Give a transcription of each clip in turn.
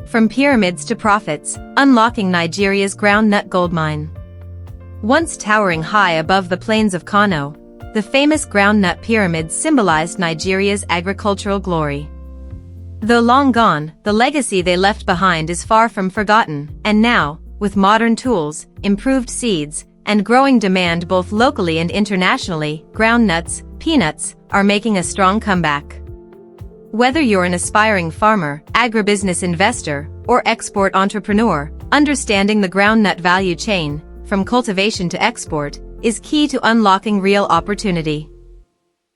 From pyramids to profits, unlocking Nigeria's groundnut gold mine. Once towering high above the plains of Kano, the famous groundnut pyramids symbolized Nigeria's agricultural glory. Though long gone, the legacy they left behind is far from forgotten, and now, with modern tools, improved seeds, and growing demand both locally and internationally, groundnuts, peanuts, are making a strong comeback. Whether you're an aspiring farmer, agribusiness investor, or export entrepreneur, understanding the groundnut value chain, from cultivation to export, is key to unlocking real opportunity.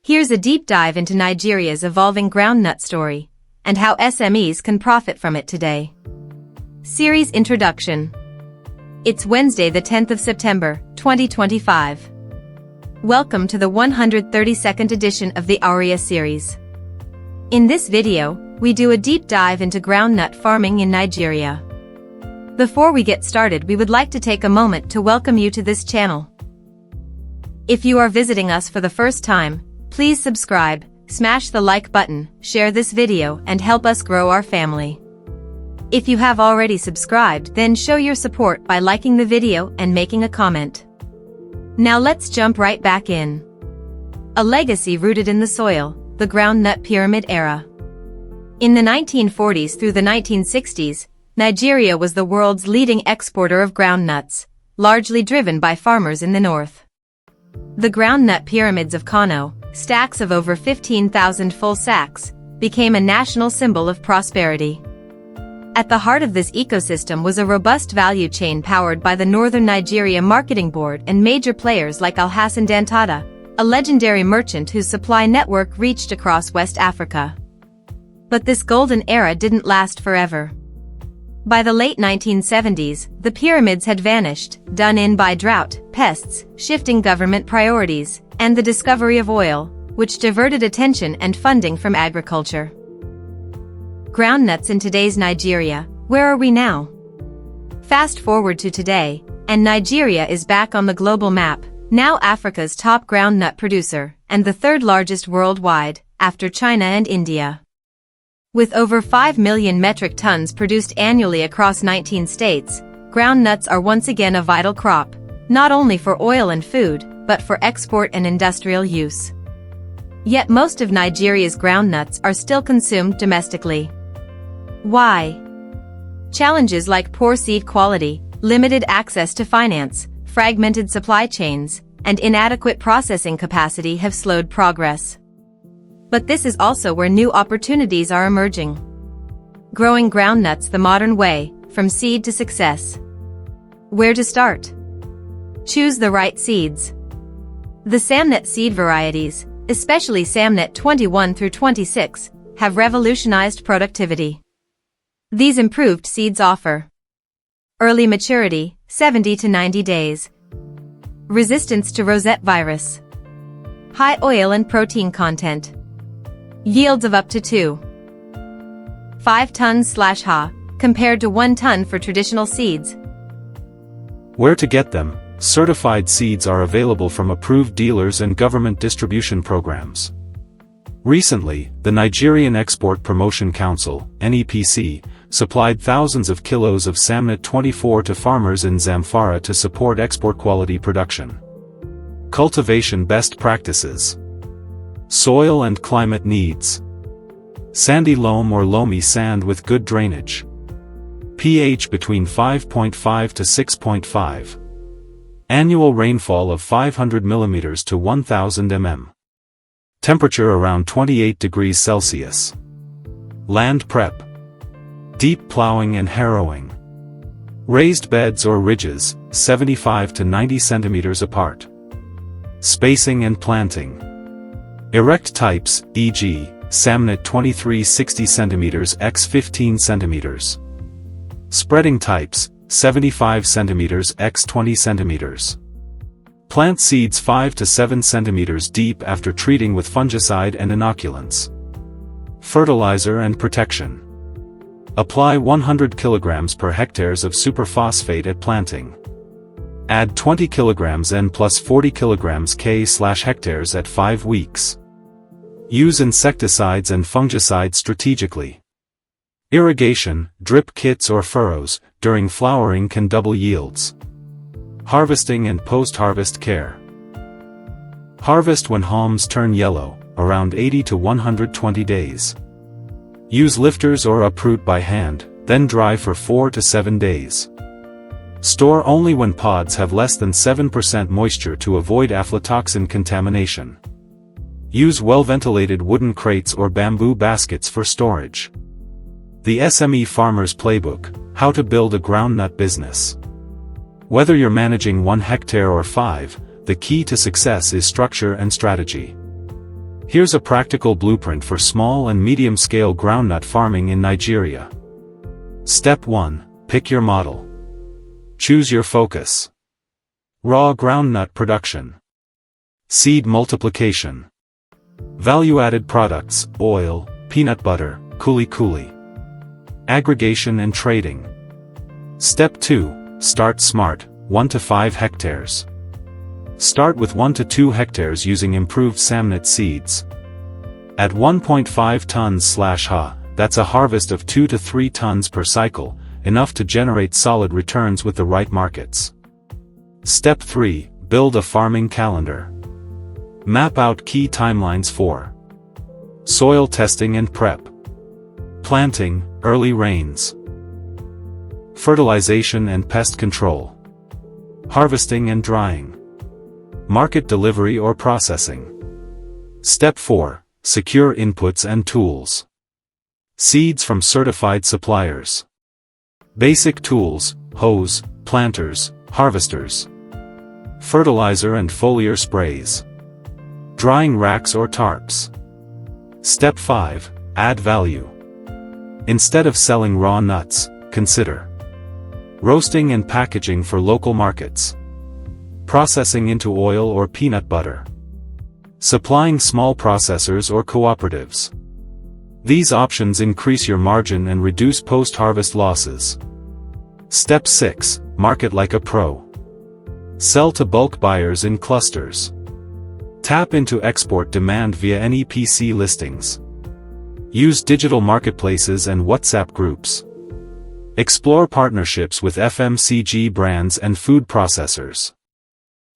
Here's a deep dive into Nigeria's evolving groundnut story, and how SMEs can profit from it today. Series Introduction. It's Wednesday, the 10th of September, 2025. Welcome to the 132nd edition of the Aria series. In this video, we do a deep dive into groundnut farming in Nigeria. Before we get started, we would like to take a moment to welcome you to this channel. If you are visiting us for the first time, please subscribe, smash the like button, share this video, and help us grow our family. If you have already subscribed, then show your support by liking the video and making a comment. Now let's jump right back in. A legacy rooted in the soil, the groundnut pyramid era. In the 1940s through the 1960s, Nigeria was the world's leading exporter of groundnuts, largely driven by farmers in the north. The groundnut pyramids of Kano, stacks of over 15,000 full sacks, became a national symbol of prosperity. At the heart of this ecosystem was a robust value chain powered by the Northern Nigeria Marketing Board and major players like Alhassan Dantada, a legendary merchant whose supply network reached across West Africa. But this golden era didn't last forever. By the late 1970s, the pyramids had vanished, done in by drought, pests, shifting government priorities, and the discovery of oil, which diverted attention and funding from agriculture. Groundnuts in today's Nigeria, where are we now? Fast forward to today, and Nigeria is back on the global map, now Africa's top groundnut producer, and the third largest worldwide, after China and India. With over 5 million metric tons produced annually across 19 states, groundnuts are once again a vital crop, not only for oil and food, but for export and industrial use. Yet most of Nigeria's groundnuts are still consumed domestically. Why? Challenges like poor seed quality, limited access to finance, fragmented supply chains, and inadequate processing capacity have slowed progress. But this is also where new opportunities are emerging. Growing groundnuts the modern way, from seed to success. Where to start? Choose the right seeds. The Samnet seed varieties, especially Samnet 21 through 26, have revolutionized productivity. These improved seeds offer early maturity, 70 to 90 days, resistance to rosette virus, high oil and protein content, yields of up to 2.5 tons/ha, compared to 1 ton for traditional seeds. Where to get them? Certified seeds are available from approved dealers and government distribution programs. Recently, the Nigerian Export Promotion Council, NEPC, supplied thousands of kilos of Samnet 24 to farmers in Zamfara to support export quality production. Cultivation best practices. Soil and climate needs. Sandy loam or loamy sand with good drainage. pH between 5.5 to 6.5. Annual rainfall of 500 mm to 1000 mm. Temperature around 28 degrees Celsius. Land prep. Deep plowing and harrowing. Raised beds or ridges, 75 to 90 centimeters apart. Spacing and planting. Erect types, e.g., Samnet 23 60 cm x 15 cm. Spreading types, 75 cm x 20 cm. Plant seeds 5 to 7 cm deep after treating with fungicide and inoculants. Fertilizer and protection. Apply 100 kg per hectares of superphosphate at planting. Add 20 kg N plus 40 kg K/hectares at 5 weeks. Use insecticides and fungicides strategically. Irrigation, drip kits or furrows, during flowering can double yields. Harvesting and post-harvest care. Harvest when haulms turn yellow, around 80 to 120 days. Use lifters or uproot by hand, then dry for 4 to 7 days. Store only when pods have less than 7% moisture to avoid aflatoxin contamination. Use well-ventilated wooden crates or bamboo baskets for storage. The SME Farmer's Playbook, How to Build a Groundnut Business. Whether you're managing 1 hectare or 5, the key to success is structure and strategy. Here's a practical blueprint for small and medium-scale groundnut farming in Nigeria. Step 1. Pick your model. Choose your focus. Raw groundnut production. Seed multiplication. Value-added products, oil, peanut butter, kuli-kuli. Aggregation and trading. Step 2. Start smart, 1 to 5 hectares. Start with 1 to 2 hectares using improved Samnit seeds. At 1.5 tons/ha, that's a harvest of 2 to 3 tons per cycle, enough to generate solid returns with the right markets. Step 3. Build a farming calendar. Map out key timelines for soil testing and prep, planting, early rains, fertilization and pest control, harvesting and drying, market delivery or processing. Step 4. Secure inputs and tools. Seeds from certified suppliers. Basic tools, hose, planters, harvesters, fertilizer and foliar sprays, drying racks or tarps. Step 5. Add value. Instead of selling raw nuts, consider roasting and packaging for local markets, processing into oil or peanut butter, supplying small processors or cooperatives. These options increase your margin and reduce post-harvest losses. Step 6. Market like a pro. Sell to bulk buyers in clusters. Tap into export demand via NEPC listings. Use digital marketplaces and WhatsApp groups. Explore partnerships with FMCG brands and food processors.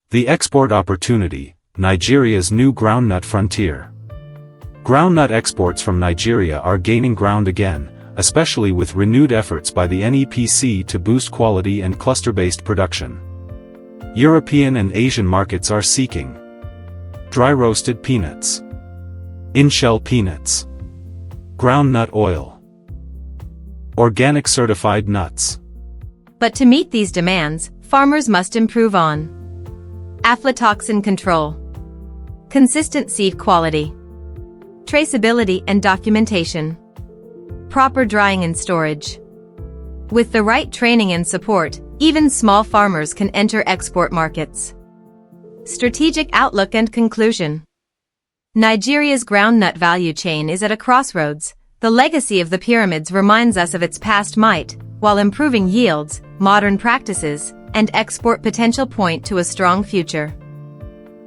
The export opportunity, Nigeria's new groundnut frontier. Groundnut exports from Nigeria are gaining ground again, especially with renewed efforts by the NEPC to boost quality and cluster-based production. European and Asian markets are seeking dry-roasted peanuts, in-shell peanuts, groundnut oil, organic certified nuts. But to meet these demands, farmers must improve on aflatoxin control, consistent seed quality, traceability and documentation, proper drying and storage. With the right training and support, even small farmers can enter export markets. Strategic outlook and conclusion. Nigeria's groundnut value chain is at a crossroads. The legacy of the pyramids reminds us of its past might, while improving yields, modern practices, and export potential point to a strong future.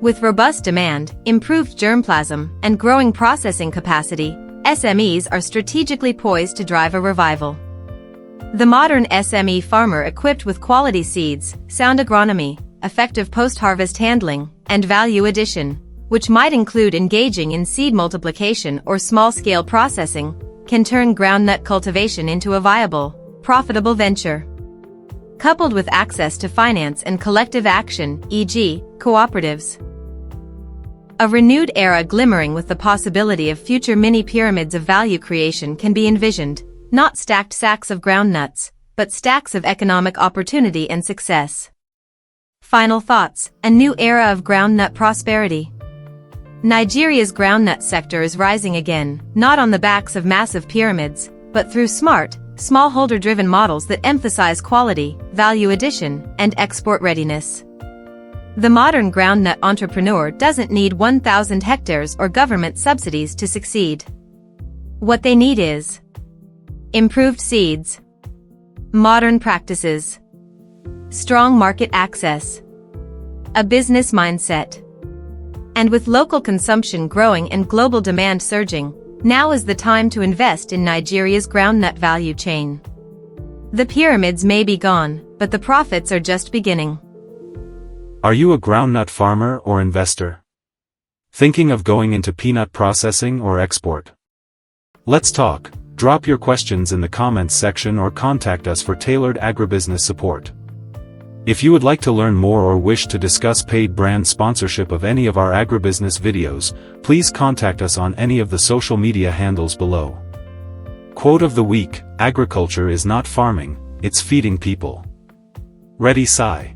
With robust demand, improved germplasm, and growing processing capacity, SMEs are strategically poised to drive a revival. The modern SME farmer equipped with quality seeds, sound agronomy, effective post-harvest handling, and value addition, which might include engaging in seed multiplication or small-scale processing, can turn groundnut cultivation into a viable, profitable venture. Coupled with access to finance and collective action, e.g., cooperatives. A renewed era glimmering with the possibility of future mini-pyramids of value creation can be envisioned, not stacked sacks of groundnuts, but stacks of economic opportunity and success. Final thoughts, a new era of groundnut prosperity. Nigeria's groundnut sector is rising again, not on the backs of massive pyramids, but through smart, smallholder-driven models that emphasize quality, value addition, and export readiness. The modern groundnut entrepreneur doesn't need 1,000 hectares or government subsidies to succeed. What they need is improved seeds, modern practices, strong market access, a business mindset. And with local consumption growing and global demand surging, Now is the time to invest in Nigeria's groundnut value chain. The pyramids may be gone, but the profits are just beginning. Are you a groundnut farmer or investor? Thinking of going into peanut processing or export? Let's talk. Drop your questions in the comments section or contact us for tailored agribusiness support. If you would like to learn more or wish to discuss paid brand sponsorship of any of our agribusiness videos, please contact us on any of the social media handles below. Quote of the week: agriculture is not farming, it's feeding people. Ready, Sai.